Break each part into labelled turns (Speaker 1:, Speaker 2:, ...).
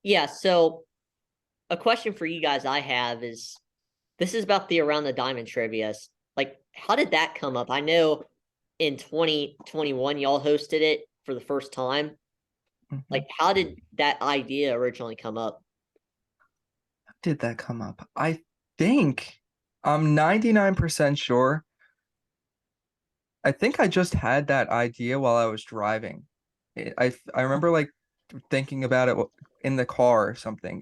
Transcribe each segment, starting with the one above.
Speaker 1: Yeah, so a question for you guys I have is this is about the Around the Diamond trivia. Like, how did that come up? I know in 2021 y'all hosted it for the first time.
Speaker 2: Mhm.
Speaker 1: Like, how did that idea originally come up?
Speaker 2: Did that come up? I think I'm 99% sure. I think I just had that idea while I was driving. I remember like thinking about it in the car or something.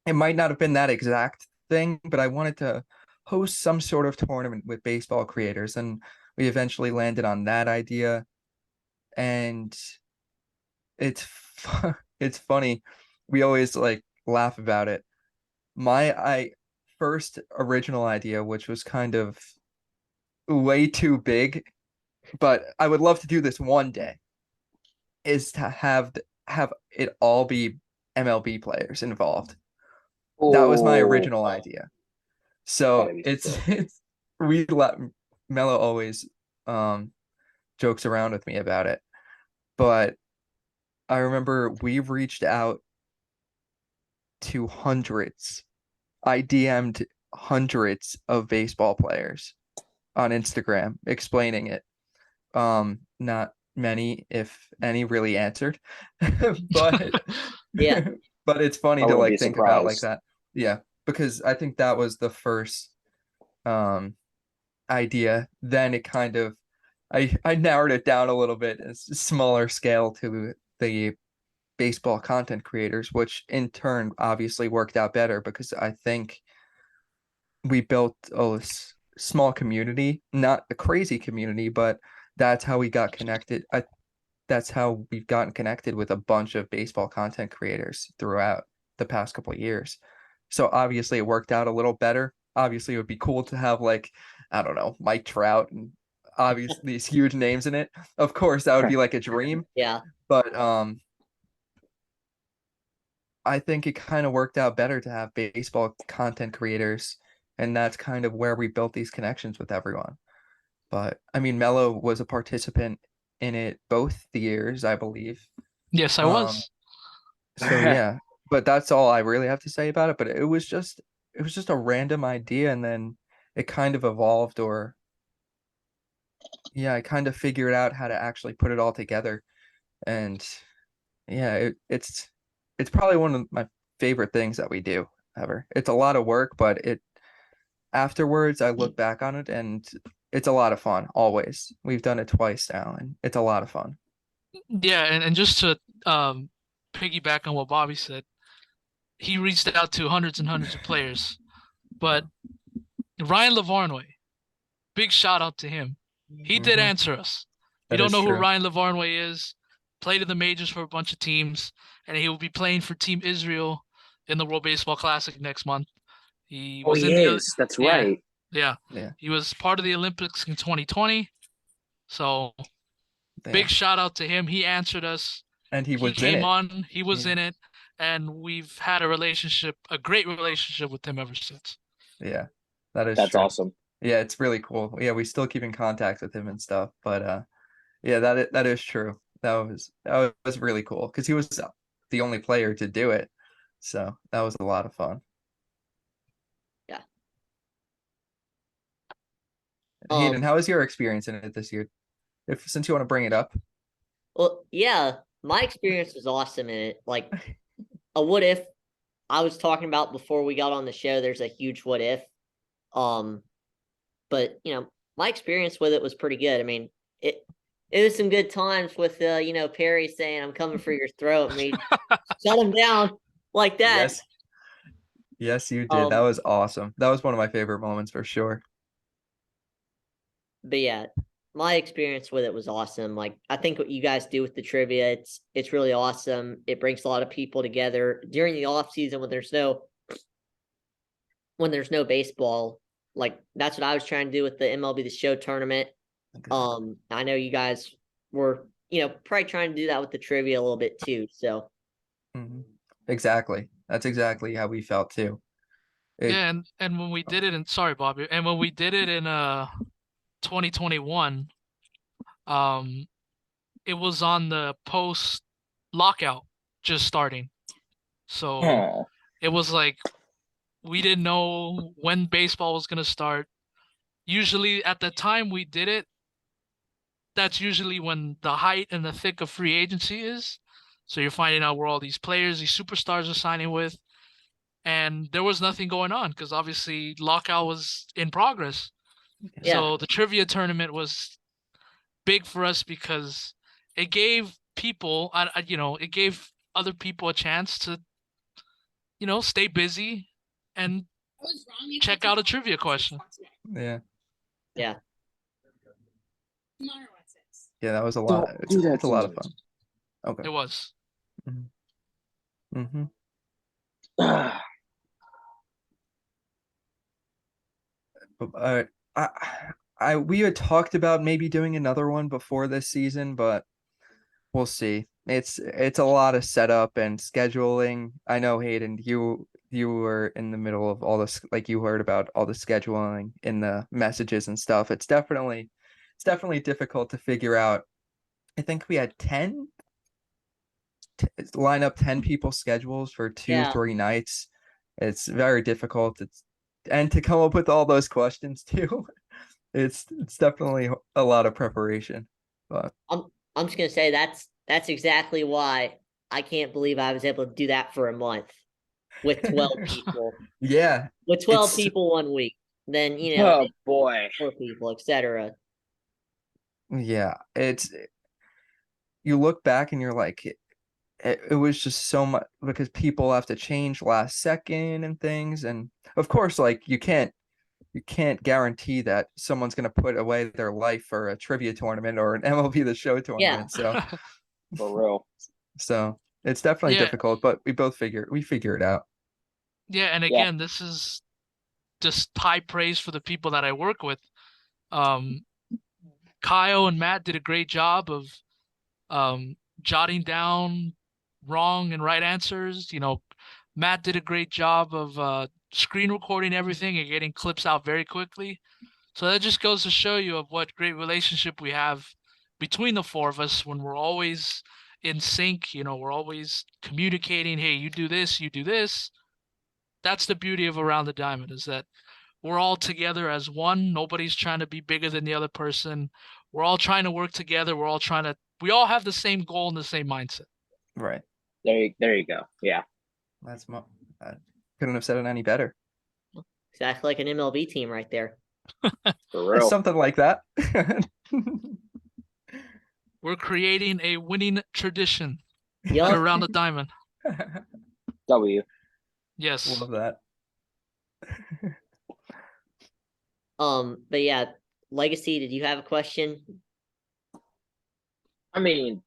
Speaker 2: It might not have been that exact thing, but I wanted to host some sort of tournament with baseball creators, and we eventually landed on that idea. And it's it's funny. We always like laugh about it. My I first original idea, which was kind of way too big, but I would love to do this one day, is to have it all be MLB players involved. That was my
Speaker 3: Oh,
Speaker 2: original idea. So
Speaker 3: that'd be
Speaker 2: it's
Speaker 3: sick.
Speaker 2: it's we let Mello always um jokes around with me about it. But I remember we reached out to hundreds. I DM'd hundreds of baseball players on Instagram explaining it. Not many, if any, really answered. But
Speaker 1: Yeah,
Speaker 2: but it's funny
Speaker 3: I
Speaker 2: to
Speaker 3: wouldn't be
Speaker 2: like think about like
Speaker 3: surprised.
Speaker 2: that. Yeah, because I think that was the first um idea. Then it kind of I narrowed it down a little bit, it's a smaller scale to the baseball content creators, which in turn obviously worked out better because I think we built a small community, not a crazy community, but that's how we got connected. That's how we've gotten connected with a bunch of baseball content creators throughout the past couple of years. So obviously it worked out a little better. Obviously it would be cool to have like, I don't know, Mike Trout and obviously these huge names in it. Of course, that would be like a dream,
Speaker 1: yeah.
Speaker 2: but I think it kind of worked out better to have baseball content creators, and that's kind of where we built these connections with everyone. But I mean, Mello was a participant in it both the years, I believe.
Speaker 4: Yes, I
Speaker 2: Um,
Speaker 4: was.
Speaker 2: so yeah, but that's all I really have to say about it. But it was just a random idea, and then it kind of evolved, or yeah, I kind of figured out how to actually put it all together. And yeah, it's probably one of my favorite things that we do ever. It's a lot of work, but it afterwards I look back on it and it's a lot of fun always. We've done it twice now and it's a lot of fun.
Speaker 4: Yeah, and just to um piggyback on what Bobby said, he reached out to hundreds and hundreds of players. But Ryan Lavarnway, big shout out to him. He did
Speaker 2: Hmm.
Speaker 4: answer us. If you
Speaker 2: That
Speaker 4: don't
Speaker 2: is
Speaker 4: know who
Speaker 2: true.
Speaker 4: Ryan Lavarnway is, played in the majors for a bunch of teams, and he will be playing for Team Israel in the World Baseball Classic next month. He
Speaker 3: Oh,
Speaker 4: was
Speaker 3: he
Speaker 4: in the
Speaker 3: is. That's
Speaker 4: yeah,
Speaker 3: right.
Speaker 4: yeah.
Speaker 2: Yeah.
Speaker 4: He was part of the Olympics in 2020. So
Speaker 2: Yeah.
Speaker 4: big shout out to him. He answered us.
Speaker 2: And he
Speaker 4: He
Speaker 2: was in
Speaker 4: came
Speaker 2: it.
Speaker 4: on, he was
Speaker 2: Yeah.
Speaker 4: in it, and we've had a relationship, a great relationship with him ever since.
Speaker 2: Yeah. That is
Speaker 3: That's
Speaker 2: true.
Speaker 3: awesome.
Speaker 2: Yeah, it's really cool. Yeah, we still keep in contact with him and stuff, but yeah, that is true. That was really cool because he was the only player to do it. So that was a lot of fun.
Speaker 1: Yeah.
Speaker 2: Hayden,
Speaker 1: Um,
Speaker 2: how was your experience in it this year? If since you want to bring it up.
Speaker 1: well, yeah, my experience was awesome in it. Like a what if I was talking about before we got on the show, there's a huge what if. Um, but my experience with it was pretty good. I mean, it was some good times with Perry saying, I'm coming for your throat, and we shut him down like that.
Speaker 2: Yes. Yes, you did. That
Speaker 1: Um,
Speaker 2: was awesome. That was one of my favorite moments for sure.
Speaker 1: but yeah, my experience with it was awesome. Like I think what you guys do with the trivia, it's really awesome. It brings a lot of people together during the off season when there's no baseball. Like that's what I was trying to do with the MLB The Show tournament.
Speaker 2: Exactly.
Speaker 1: I know you guys were, probably trying to do that with the trivia a little bit too. So
Speaker 2: Hmm. Exactly. That's exactly how we felt too. It
Speaker 4: Yeah, and when we did it in sorry, Bobby, and when we did it in 2021, it was on the post lockout just starting. So
Speaker 3: Oh,
Speaker 4: it was like we didn't know when baseball was gonna start. Usually at the time we did it, that's usually when the height and the thick of free agency is. So you're finding out where all these players, these superstars are signing with, and there was nothing going on because obviously lockout was in progress.
Speaker 1: Yeah.
Speaker 4: So the trivia tournament was big for us because it gave people, it gave other people a chance to, stay busy and check out a trivia question.
Speaker 2: Yeah.
Speaker 1: Yeah.
Speaker 2: Yeah, that was a lot.
Speaker 3: don't do that
Speaker 2: It's a
Speaker 3: to
Speaker 2: lot of
Speaker 3: me.
Speaker 2: fun. Okay.
Speaker 4: It was.
Speaker 2: Mm-hmm. I, we had talked about maybe doing another one before this season, but we'll see. It's a lot of setup and scheduling. I know, Hayden, you were in the middle of all this, like you heard about all the scheduling in the messages and stuff. It's definitely difficult to figure out. I think we had 10 line up 10 people schedules for two,
Speaker 1: Yeah.
Speaker 2: 3 nights. It's very difficult. And to come up with all those questions too. It's definitely a lot of preparation. But
Speaker 1: I'm just gonna say that's exactly why I can't believe I was able to do that for a month with 12 people.
Speaker 2: yeah,
Speaker 1: With 12
Speaker 2: it's
Speaker 1: people 1 week, then
Speaker 3: Oh boy.
Speaker 1: 4 people, etc.
Speaker 2: yeah, it's you look back and you're like it was just so much because people have to change last second and things, and of course like you can't guarantee that someone's going to put away their life for a trivia tournament or an MLB The Show
Speaker 1: Yeah.
Speaker 2: tournament. So
Speaker 3: For real.
Speaker 2: it's definitely
Speaker 4: Yeah.
Speaker 2: difficult, but we figure it out.
Speaker 4: Yeah, and
Speaker 3: Yeah.
Speaker 4: again, this is just high praise for the people that I work with. Um, Kyle and Matt did a great job of jotting down wrong and right answers. Matt did a great job of screen recording everything and getting clips out very quickly. So that just goes to show you of what great relationship we have between the four of us when we're always in sync. We're always communicating. Hey, you do this, you do this. That's the beauty of Around the Diamond is that we're all together as one. Nobody's trying to be bigger than the other person. We're all trying to work together. We all have the same goal and the same mindset.
Speaker 2: Right.
Speaker 3: There you go. Yeah.
Speaker 2: That's I couldn't have said it any better.
Speaker 1: Exactly like an MLB team right there.
Speaker 3: For real.
Speaker 2: Something like that.
Speaker 4: We're creating a winning tradition at
Speaker 1: Yup.
Speaker 4: Around the Diamond.
Speaker 3: W.
Speaker 4: Yes.
Speaker 2: Love that.
Speaker 1: But yeah, Legacy, did you have a question?
Speaker 3: I mean,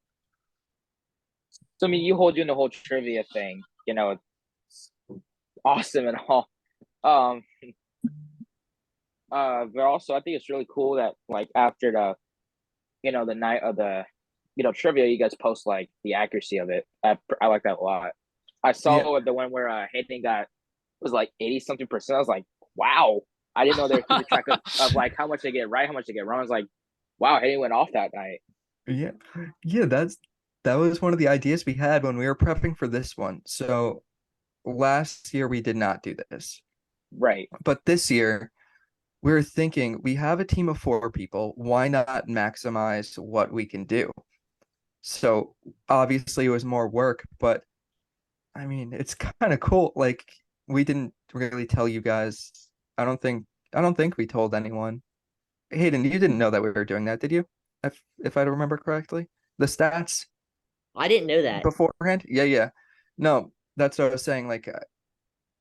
Speaker 3: you hold doing the whole trivia thing. It's awesome and all. Um, but also I think it's really cool that like after the night of the trivia, you guys post like the accuracy of it. I like that a lot. I saw the one where Hayden was like 80-something%. I was like, wow. I didn't know they were keeping track of like how much they get right, how much they get wrong. I was like, wow, Hayden went off that night.
Speaker 2: Yeah, that was one of the ideas we had when we were prepping for this one. So last year we did not do this.
Speaker 3: Right.
Speaker 2: But this year we were thinking we have a team of 4 people. Why not maximize what we can do? So obviously it was more work, but I mean it's kind of cool. Like we didn't really tell you guys. I don't think we told anyone. Hayden, you didn't know that we were doing that, did you? If I remember correctly, the stats
Speaker 1: I didn't know that.
Speaker 2: beforehand. Yeah. No, that's what I was saying. Like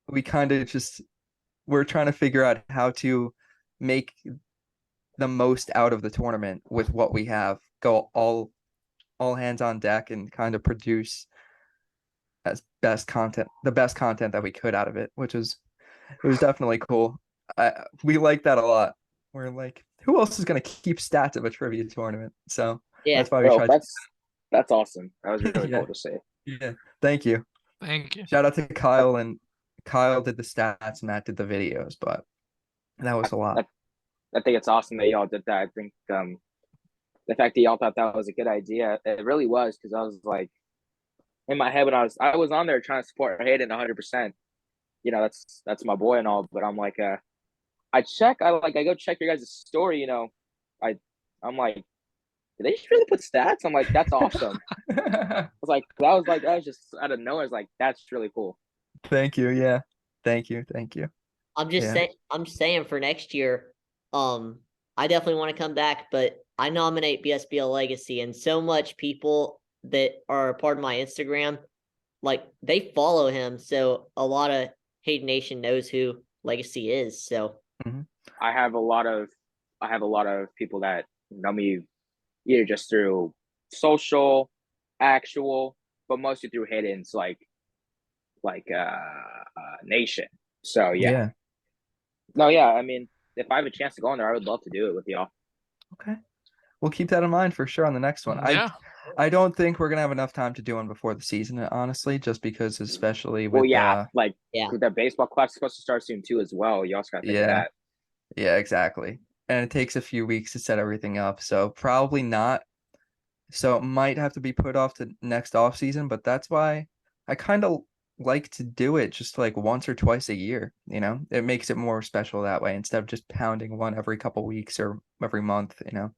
Speaker 2: we kind of just we're trying to figure out how to make the most out of the tournament with what we have. Go all hands on deck and kind of produce as the best content that we could out of it, it was definitely cool. We like that a lot. We're like, who else is gonna keep stats of a trivia tournament? So
Speaker 1: Yeah.
Speaker 2: that's why we
Speaker 3: Bro,
Speaker 2: tried.
Speaker 3: that's awesome. That was really
Speaker 2: Yeah.
Speaker 3: cool to see.
Speaker 2: Yeah, thank you.
Speaker 4: Thank you.
Speaker 2: Shout out to Kyle, and Kyle did the stats, Matt did the videos, but that was a lot.
Speaker 3: I think it's awesome that y'all did that. I think the fact that y'all thought that was a good idea, it really was because I was like, in my head when I was on there trying to support Hayden 100%. You know, that's my boy and all, but I'm like, I go check your guys' story. You know, I'm like, did they just really put stats? I'm like, that's awesome. I was like, that was just out of nowhere. I was like, that's really cool.
Speaker 2: Thank you. Yeah. Thank you. Thank you.
Speaker 1: I'm just
Speaker 2: Yeah.
Speaker 1: saying. I'm saying for next year, I definitely want to come back, but I nominate BSBL Legacy, and so much people that are a part of my Instagram, like they follow him, so a lot of Hayden Nation knows who Legacy is. So
Speaker 3: I have a lot of people that know me either just through social, actual, but mostly through Hayden's nation. So yeah. No, yeah. I mean, if I have a chance to go in there, I would love to do it with y'all.
Speaker 2: Okay. We'll keep that in mind for sure on the next one.
Speaker 4: Yeah.
Speaker 2: I don't think we're gonna have enough time to do one before the season, honestly, just because especially with
Speaker 3: Well, yeah,
Speaker 1: yeah.
Speaker 3: the baseball class is supposed to start soon too as well. You also got to think of that.
Speaker 2: Yeah, exactly. And it takes a few weeks to set everything up, so probably not. So it might have to be put off to next off season, but that's why I kind of like to do it just like once or twice a year, you know? It makes it more special that way instead of just pounding one every couple weeks or every month, you know?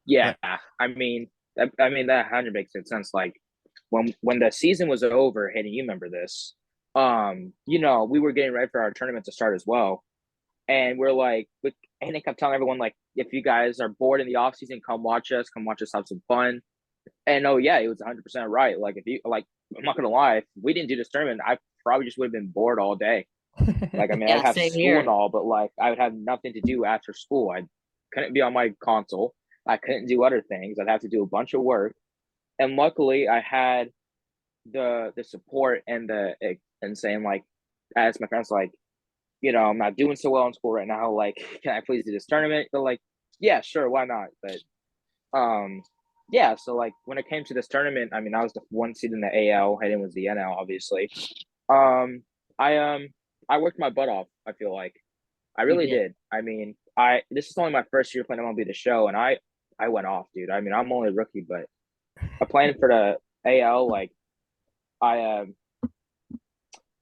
Speaker 3: Yeah, I mean that 100 makes sense. Like when the season was over, Hayden, you remember this? You know, we were getting ready for our tournament to start as well, and we're like, and they kept telling everyone like, if you guys are bored in the off season, come watch us have some fun. And oh yeah, it was 100% right. Like if you like, I'm not gonna lie, if we didn't do this tournament, I probably just would have been bored all day. Like I mean,
Speaker 1: Yeah,
Speaker 3: I'd have
Speaker 1: same
Speaker 3: school
Speaker 1: here.
Speaker 3: and all, but like I would have nothing to do after school. I couldn't be on my console. I couldn't do other things. I'd have to do a bunch of work. And luckily, I had the support and and saying like, I asked my parents like, you know, I'm not doing so well in school right now. Like, can I please do this tournament? They're like, yeah, sure, why not? But yeah. So like when it came to this tournament, I mean, I was the one seed in the AL. Hayden was the NL, obviously. Um, I worked my butt off. I feel like I really
Speaker 1: did.
Speaker 3: did. I mean, this is only my first year playing MLB The Show, and I went off, dude. I mean, I'm only a rookie, but I playing for the AL. Like, I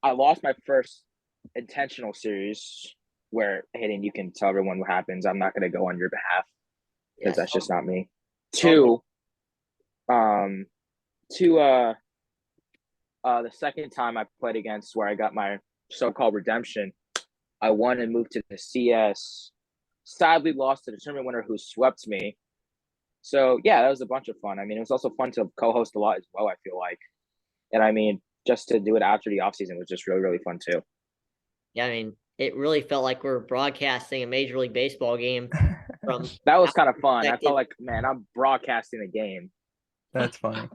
Speaker 3: I lost my first intentional series where Hayden, you can tell everyone what happens. I'm not going to go on your behalf because
Speaker 1: Yes.
Speaker 3: that's just not me.
Speaker 1: Totally.
Speaker 3: The second time I played against where I got my so-called redemption, I won and moved to the CS. Sadly, lost to the tournament winner who swept me. So yeah, that was a bunch of fun. I mean, it was also fun to co-host a lot as well. I feel like, and I mean, just to do it after the off season was just really really fun too.
Speaker 1: Yeah, I mean, it really felt like we're broadcasting a Major League Baseball game from
Speaker 3: That was kind of fun. I
Speaker 1: perspective.
Speaker 3: felt like, man, I'm broadcasting a game.
Speaker 2: That's funny.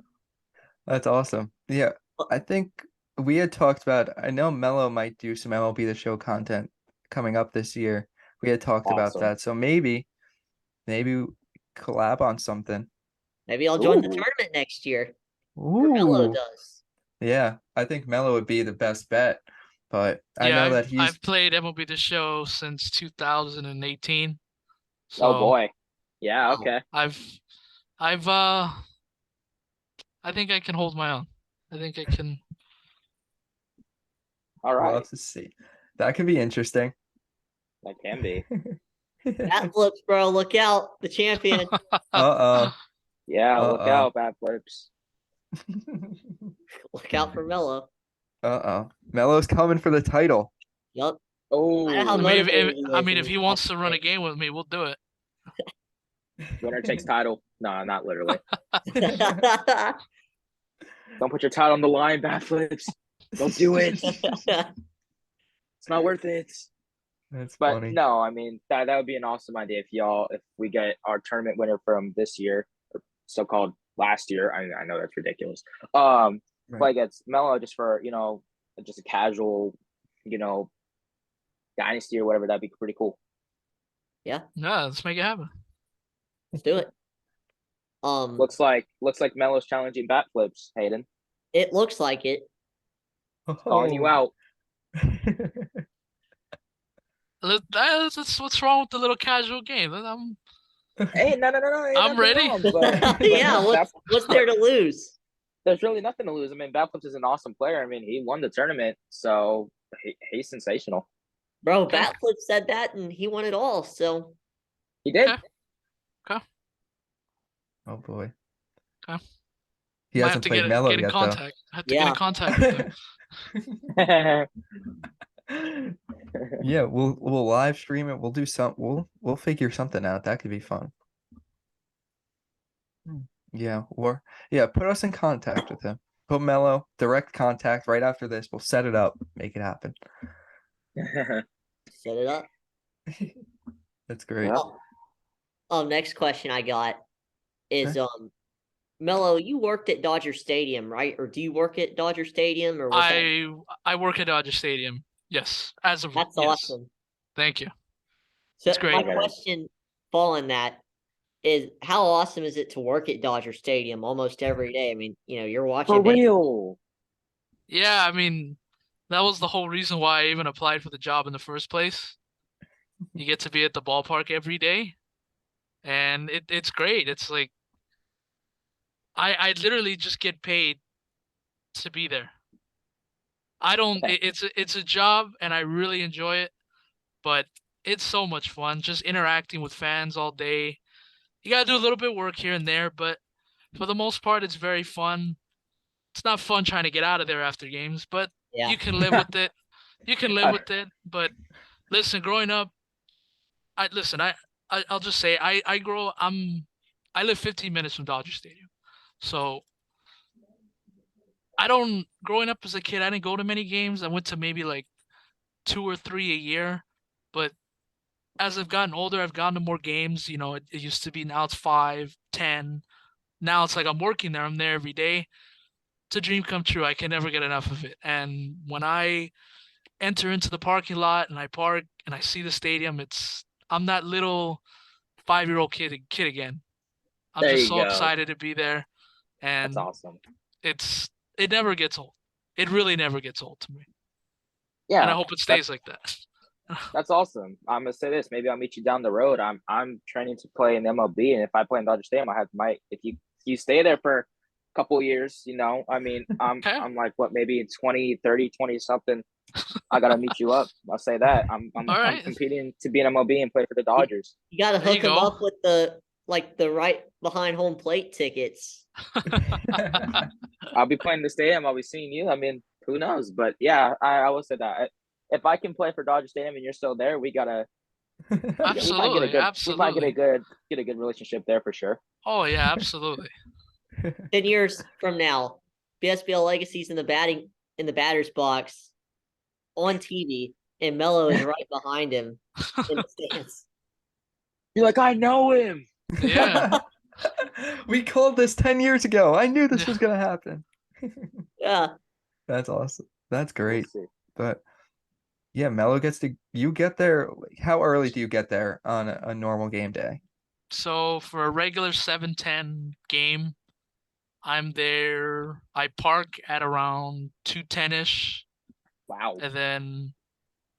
Speaker 2: That's awesome. Yeah, I think we had talked about, I know Mello might do some MLB The Show content coming up this year. We had talked about
Speaker 3: Awesome.
Speaker 2: that. So maybe collab on something.
Speaker 1: Maybe I'll join the
Speaker 3: Ooh.
Speaker 1: tournament next year. Mello
Speaker 2: Ooh.
Speaker 1: does.
Speaker 2: Yeah, I think Mello would be the best bet. But I know that he's
Speaker 4: I've played MLB The Show since 2018. So
Speaker 3: Oh boy. Yeah,
Speaker 1: Wow.
Speaker 3: okay.
Speaker 4: I think I can hold my own. I think I can.
Speaker 3: All right.
Speaker 2: love to see. That could be interesting.
Speaker 3: That can be.
Speaker 1: Bat flips, bro. Look out. The champion.
Speaker 2: Uh-oh.
Speaker 3: Yeah, look
Speaker 2: Uh-oh.
Speaker 3: out, bad flips.
Speaker 1: Look out for Mello.
Speaker 2: Uh-oh. Mello's coming for the title.
Speaker 1: Yup.
Speaker 3: Oh,
Speaker 1: I know how
Speaker 4: I mean,
Speaker 1: motivated he
Speaker 4: I
Speaker 1: is
Speaker 4: mean,
Speaker 1: in
Speaker 4: if he
Speaker 1: his
Speaker 4: wants to run a
Speaker 1: competition.
Speaker 4: game with me, we'll do it.
Speaker 3: winner takes title. No, not literally. Don't put your title on the line, bad flips. Don't do it. It's not worth it.
Speaker 2: That's
Speaker 3: But
Speaker 2: funny.
Speaker 3: no, I mean that would be an awesome idea if we get our tournament winner from this year, or so-called last year. I know that's ridiculous.
Speaker 2: Right.
Speaker 3: Play against Mello just for just a casual, dynasty or whatever. That'd be pretty cool.
Speaker 1: Yeah,
Speaker 4: Yeah, let's make it happen.
Speaker 1: let's do it.
Speaker 3: Looks like Mello's challenging bat flips, Hayden.
Speaker 1: It looks like it.
Speaker 3: Calling you
Speaker 2: Oh.
Speaker 3: out.
Speaker 4: That's what's wrong with the little casual game.
Speaker 3: Hey, no. Hey,
Speaker 4: I'm
Speaker 3: nothing
Speaker 4: ready.
Speaker 3: wrong, but
Speaker 1: Yeah,
Speaker 3: that's-
Speaker 1: what's there to lose?
Speaker 3: there's really nothing to lose. I mean, Batflips is an awesome player. I mean, he won the tournament, so he's sensational.
Speaker 1: Bro,
Speaker 4: Okay.
Speaker 1: Batflip said that and he won it all. So
Speaker 3: He did.
Speaker 4: Okay.
Speaker 2: Oh boy.
Speaker 4: Okay.
Speaker 2: He
Speaker 4: Might have
Speaker 2: hasn't
Speaker 4: to
Speaker 2: played
Speaker 4: get
Speaker 2: Mellow
Speaker 4: in
Speaker 2: yet
Speaker 4: contact. I have to get in
Speaker 1: Yeah.
Speaker 4: contact with him.
Speaker 2: though. Yeah, we'll live stream it. We'll do we'll figure something out. That could be fun. Yeah, or yeah, put us in contact with him. Put Mellow, direct contact right after this. We'll set it up, make it happen.
Speaker 1: set it up.
Speaker 2: That's great.
Speaker 3: Yep.
Speaker 1: Next question I got is
Speaker 2: Okay.
Speaker 1: Mello, you worked at Dodger Stadium, right? Or do you work at Dodger Stadium or was that
Speaker 4: I work at Dodger Stadium. Yes, as of
Speaker 1: that's
Speaker 4: yes.
Speaker 1: awesome.
Speaker 4: Thank you.
Speaker 1: So
Speaker 4: It's great.
Speaker 1: my
Speaker 3: Okay.
Speaker 1: question following that is how awesome is it to work at Dodger Stadium almost every day? I mean, you're watching
Speaker 3: For
Speaker 1: baseball.
Speaker 3: real.
Speaker 4: Yeah, I mean, that was the whole reason why I even applied for the job in the first place. You get to be at the ballpark every day, and it's great. It's like I literally just get paid to be there. I don't. It's a job, and I really enjoy it, but it's so much fun just interacting with fans all day. You gotta do a little bit of work here and there, but for the most part, it's very fun. It's not fun trying to get out of there after games, but
Speaker 1: Yeah.
Speaker 4: you can live with it. You can live with it. But listen, growing up, I'll just say I live 15 minutes from Dodger Stadium, so growing up as a kid, I didn't go to many games. I went to maybe like 2 or 3 a year, but as I've gotten older, I've gone to more games. It used to be, now it's 5, 10. Now it's like I'm working there. I'm there every day. It's a dream come true. I can never get enough of it. And when I enter into the parking lot and I park and I see the stadium, I'm that little 5-year-old kid again. I'm
Speaker 3: There
Speaker 4: just
Speaker 3: you
Speaker 4: so
Speaker 3: go.
Speaker 4: excited to be there, and
Speaker 3: That's awesome.
Speaker 4: it never gets old. It really never gets old to me,
Speaker 3: Yeah.
Speaker 4: and I hope it stays like that.
Speaker 3: That's awesome. I'm gonna say this. Maybe I'll meet you down the road. I'm training to play in MLB, and if I play in Dodger Stadium, I have my. If you stay there for a couple years, I mean,
Speaker 4: Okay.
Speaker 3: I'm like what, maybe 20, 30, 20 something. I gotta meet you up. I'll say that. I'm
Speaker 4: All right.
Speaker 3: competing to be in MLB and play for the Dodgers.
Speaker 1: You gotta
Speaker 4: There you
Speaker 1: hook him
Speaker 4: go.
Speaker 1: up with the right behind home plate tickets.
Speaker 3: I'll be playing the stadium. I'll be seeing you. I mean, who knows? But yeah, I will say that. If I can play for Dodger Stadium and you're still there, we gotta.
Speaker 4: Absolutely,
Speaker 3: We might
Speaker 4: absolutely.
Speaker 3: get a good relationship there for sure.
Speaker 4: Oh yeah, absolutely.
Speaker 1: 10 years from now, BSBL Legacy's in the batter's box on TV, and Mello is right behind him in the stands.
Speaker 3: You're like, I know him.
Speaker 4: Yeah.
Speaker 2: We called this 10 years ago. I knew this was gonna happen.
Speaker 1: Yeah.
Speaker 2: That's awesome. That's great.
Speaker 3: We'll see.
Speaker 2: But yeah, Mello you get there. How early do you get there on a normal game day?
Speaker 4: So for a regular 7:10 game, I'm there. I park at around 2:10ish,
Speaker 3: Wow.
Speaker 4: and then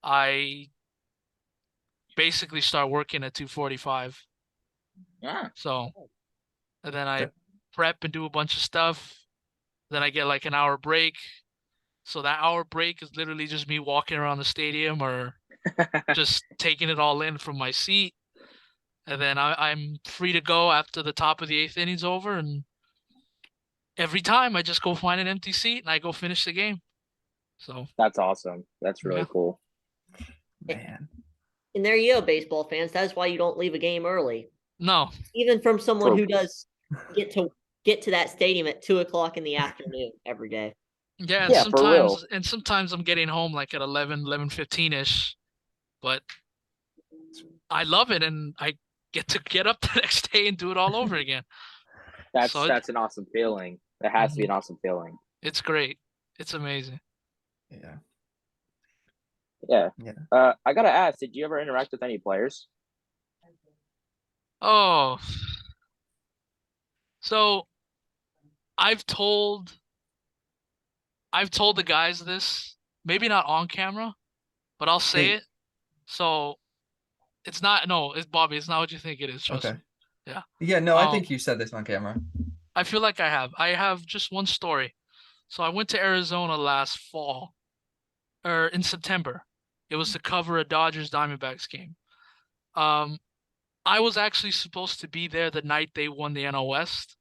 Speaker 4: I basically start working at 2:45.
Speaker 3: Yeah.
Speaker 4: So, and then I
Speaker 2: Okay.
Speaker 4: prep and do a bunch of stuff. Then I get like an hour break. So that hour break is literally just me walking around the stadium or just taking it all in from my seat. And then I'm free to go after the top of the 8th inning's over. And every time I just go find an empty seat and I go finish the game. So
Speaker 3: That's awesome. That's really
Speaker 4: Yeah.
Speaker 3: cool.
Speaker 2: Man.
Speaker 1: And there you go, baseball fans. That's why you don't leave a game early.
Speaker 4: no,
Speaker 1: Even from someone
Speaker 3: True.
Speaker 1: who does get to that stadium at 2:00 in the afternoon every day.
Speaker 4: yeah, and
Speaker 3: Yeah, for real.
Speaker 4: sometimes I'm getting home like at 11:15ish, but I love it and I get to get up the next day and do it all over again.
Speaker 3: That's
Speaker 4: So
Speaker 3: that's an awesome feeling. It has to be an awesome feeling.
Speaker 4: It's great. It's amazing.
Speaker 2: Yeah.
Speaker 3: Yeah.
Speaker 2: Yeah.
Speaker 3: I gotta ask, did you ever interact with any players?
Speaker 4: Oh, so I've told the guys this, maybe not on camera, but I'll say
Speaker 2: Hey.
Speaker 4: it. So it's Bobby, it's not what you think it is, trust
Speaker 2: Okay.
Speaker 4: me. Yeah.
Speaker 2: Yeah, no, I
Speaker 4: Um,
Speaker 2: think you said this on camera.
Speaker 4: I feel like I have. I have just one story. So I went to Arizona last fall, or in September. It was to cover a Dodgers Diamondbacks game. Um, I was actually supposed to be there the night they won the NL West,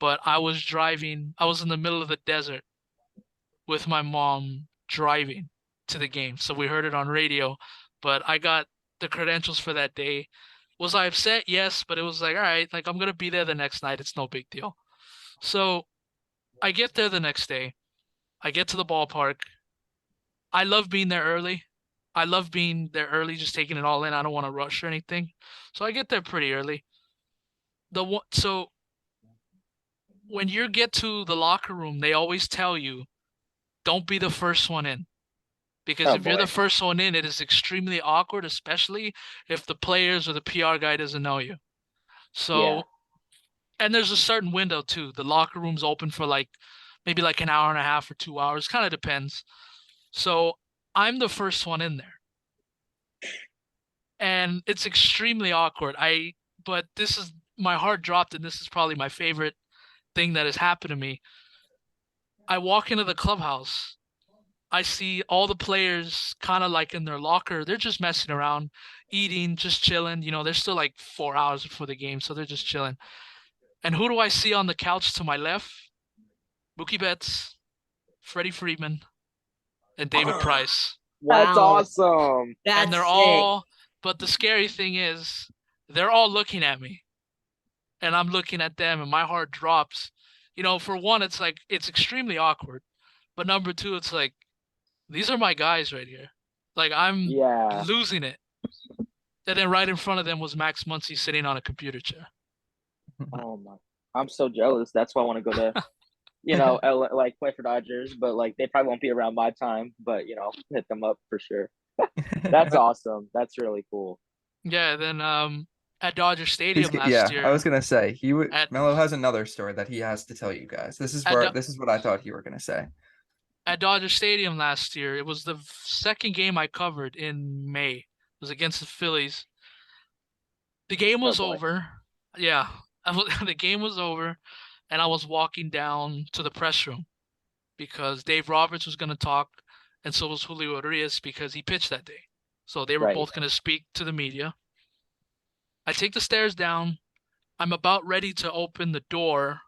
Speaker 4: but I was driving. I was in the middle of the desert with my mom driving to the game. So we heard it on radio, but I got the credentials for that day. Was I upset? Yes, but it was like, all right, like I'm gonna be there the next night. It's no big deal. So I get there the next day. I get to the ballpark. I love being there early. I love being there early, just taking it all in. I don't want to rush or anything. So I get there pretty early. So when you get to the locker room, they always tell you, don't be the first one in. Because
Speaker 3: Oh
Speaker 4: if you're the
Speaker 3: boy.
Speaker 4: first one in, it is extremely awkward, especially if the players or the PR guy doesn't know you.
Speaker 3: Yeah.
Speaker 4: So, and there's a certain window too. The locker room's open for like maybe like an hour and a half or 2 hours, kind of depends. So I'm the first one in there. And it's extremely awkward. But this is my heart dropped, and this is probably my favorite thing that has happened to me. I walk into the clubhouse. I see all the players kind of like in their locker. They're just messing around, eating, just chilling. There's still like 4 hours before the game, so they're just chilling. And who do I see on the couch to my left? Mookie Betts, Freddie Freeman, and David Price.
Speaker 3: That's
Speaker 1: Wow,
Speaker 3: awesome.
Speaker 4: And
Speaker 1: that's
Speaker 4: they're
Speaker 1: sick.
Speaker 4: but the scary thing is, they're all looking at me, and I'm looking at them, and my heart drops. For one, it's like, it's extremely awkward. But number two, it's like, these are my guys right here. Like, I'm
Speaker 3: Yeah.
Speaker 4: losing it. And then right in front of them was Max Muncy sitting on a computer chair.
Speaker 3: Oh my. I'm so jealous. That's why I want to go to, like play for Dodgers, but like they probably won't be around my time, but hit them up for sure. That's awesome. That's really cool.
Speaker 4: Yeah, then at Dodger
Speaker 2: He's
Speaker 4: Stadium last
Speaker 2: yeah, I was
Speaker 4: year,
Speaker 2: gonna say he would.
Speaker 4: at
Speaker 2: Mello has another story that he has to tell you guys. This is
Speaker 4: at
Speaker 2: where
Speaker 4: Do-
Speaker 2: this is what I thought you were gonna say.
Speaker 4: at Dodger Stadium last year, it was the second game I covered in May. It was against the Phillies. The game
Speaker 3: Oh
Speaker 4: was
Speaker 3: boy.
Speaker 4: over. Yeah, the game was over, and I was walking down to the press room because Dave Roberts was going to talk, and so was Julio Urias because he pitched that day. So they were
Speaker 3: Right.
Speaker 4: both going to speak to the media. I take the stairs down. I'm about ready to open the door,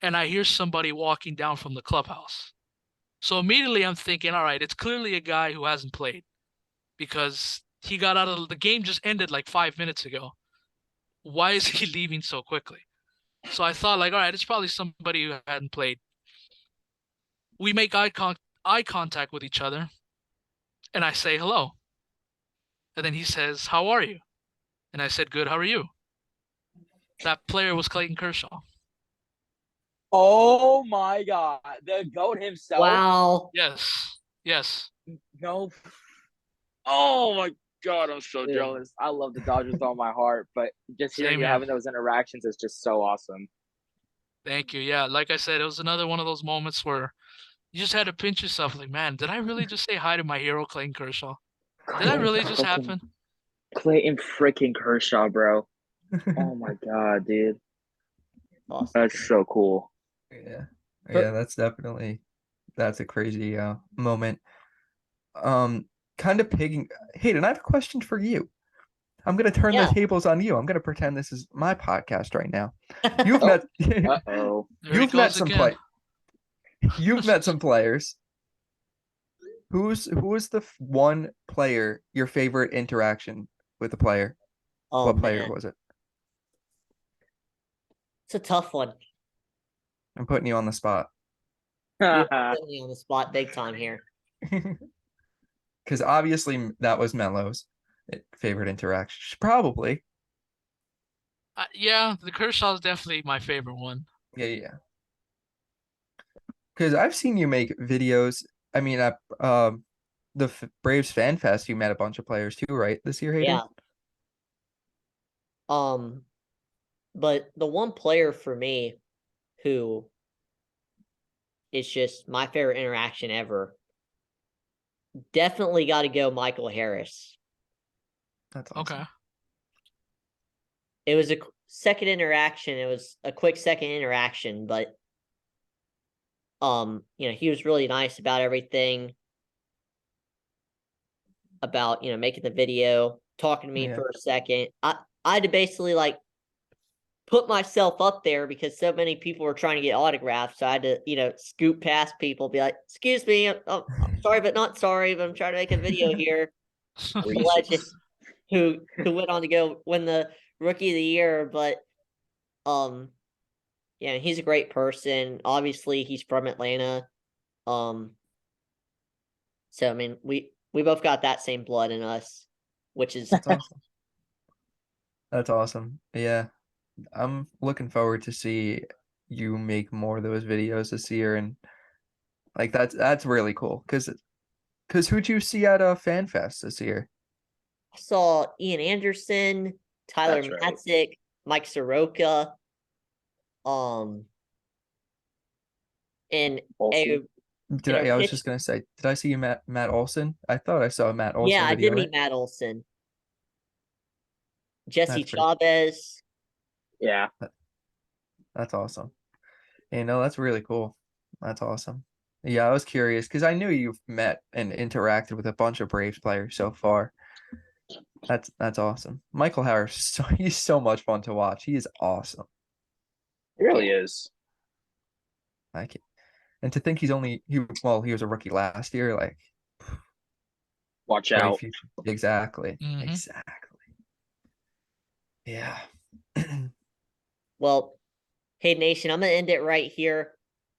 Speaker 4: and I hear somebody walking down from the clubhouse. So immediately I'm thinking, all right, it's clearly a guy who hasn't played because he got out of the game, just ended like 5 minutes ago. Why is he leaving so quickly? So I thought, like, all right, it's probably somebody who hadn't played. We make eye contact with each other, and I say hello. And then he says, "How are you?" And I said, "Good. How are you?" That player was Clayton Kershaw.
Speaker 3: Oh my God. The GOAT himself.
Speaker 1: Wow.
Speaker 4: Yes. Yes.
Speaker 3: No. Oh my God. I'm so
Speaker 1: Dude.
Speaker 3: jealous. I love the Dodgers with all my heart, but just hearing
Speaker 4: Same
Speaker 3: you
Speaker 4: here.
Speaker 3: having those interactions is just so awesome.
Speaker 4: Thank you. Yeah, like I said, it was another one of those moments where you just had to pinch yourself, like, man, did I really just say hi to my hero, Clayton Kershaw? Did that really just happen?
Speaker 3: Clayton freaking Kershaw, bro. Oh my God, dude.
Speaker 1: Awesome.
Speaker 3: That's so cool.
Speaker 2: Yeah,
Speaker 1: But-
Speaker 2: yeah, that's a crazy moment. Kind of pigging. Hayden, I have a question for you. I'm gonna turn
Speaker 1: Yeah.
Speaker 2: the tables on you. I'm gonna pretend this is my podcast right now. You've
Speaker 3: Oh.
Speaker 2: met
Speaker 3: Uh-oh.
Speaker 4: There he
Speaker 2: you've met
Speaker 4: goes
Speaker 2: some
Speaker 4: again.
Speaker 2: you've met some players. Who was the one player, your favorite interaction with the player?
Speaker 1: Oh
Speaker 2: What player
Speaker 1: man,
Speaker 2: was it?
Speaker 1: it's a tough one.
Speaker 2: I'm putting you on the spot.
Speaker 1: You're putting me on the spot big time here.
Speaker 2: Because obviously that was Melo's favorite interaction. Probably.
Speaker 4: Yeah, the Kershaw is definitely my favorite one.
Speaker 2: Yeah. Because I've seen you make videos. I mean, at the Braves Fan Fest, you met a bunch of players too, right? This year, Hayden?
Speaker 1: Yeah. But the one player for me who is just my favorite interaction ever, definitely got to go Michael Harris.
Speaker 2: That's awesome.
Speaker 4: Okay.
Speaker 1: It was second interaction. It was a quick second interaction, but he was really nice about everything. About making the video, talking to me
Speaker 2: Yeah.
Speaker 1: for a second. I had to basically like put myself up there because so many people were trying to get autographs. So I had to, scoot past people, be like, "Excuse me, I'm sorry, but not sorry, but I'm trying to make a video here." The legend who went on to go win the Rookie of the Year, but yeah, he's a great person. Obviously, he's from Atlanta. So I mean, we both got that same blood in us, which is
Speaker 2: That's awesome. That's awesome. Yeah. I'm looking forward to see you make more of those videos this year, and like that's really cool. Cause who'd you see at FanFest this year?
Speaker 1: I saw Ian Anderson, Tyler
Speaker 3: That's right.
Speaker 1: Matzik, Mike Soroka, and
Speaker 3: Olsen.
Speaker 2: I was just gonna say, did I see you Matt Olson? I thought I saw a Matt Olson
Speaker 1: yeah, I
Speaker 2: video.
Speaker 1: did meet Matt Olson, Jesse
Speaker 2: That's pretty-
Speaker 1: Chavez.
Speaker 3: Yeah.
Speaker 2: That's awesome. That's really cool. That's awesome. Yeah, I was curious because I knew you've met and interacted with a bunch of Braves players so far. That's awesome. Michael Harris, he's so much fun to watch. He is awesome.
Speaker 3: It really is.
Speaker 2: Like, and to think he was a rookie last year. Like,
Speaker 3: Watch
Speaker 2: bright
Speaker 3: out.
Speaker 2: future. Exactly.
Speaker 4: Mhm.
Speaker 2: Exactly. Yeah.
Speaker 1: Well, hey Nation, I'm gonna end it right here.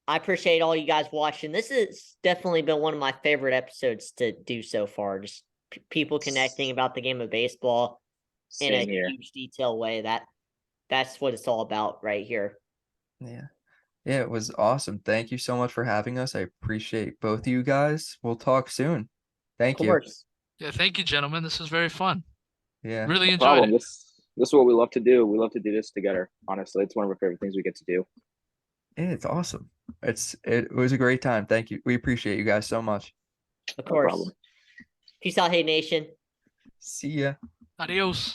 Speaker 1: I appreciate all you guys watching. This has definitely been one of my favorite episodes to do so far. Just people connecting about the game of baseball in
Speaker 3: Same
Speaker 1: a
Speaker 3: here.
Speaker 1: huge detail way. That's what it's all about right here.
Speaker 2: Yeah. Yeah, it was awesome. Thank you so much for having us. I appreciate both of you guys. We'll talk soon. Thank
Speaker 1: Of
Speaker 2: you.
Speaker 1: course.
Speaker 4: Yeah, thank you, gentlemen. This was very fun.
Speaker 2: Yeah.
Speaker 4: Really
Speaker 3: No
Speaker 4: enjoyed
Speaker 3: problem.
Speaker 4: it.
Speaker 3: This is what we love to do. We love to do this together. Honestly, it's one of our favorite things we get to do.
Speaker 2: Yeah, it's awesome. It was a great time. Thank you. We appreciate you guys so much.
Speaker 1: Of
Speaker 3: No
Speaker 1: course.
Speaker 3: problem.
Speaker 1: Peace out, Hey Nation.
Speaker 2: See ya.
Speaker 4: Adios.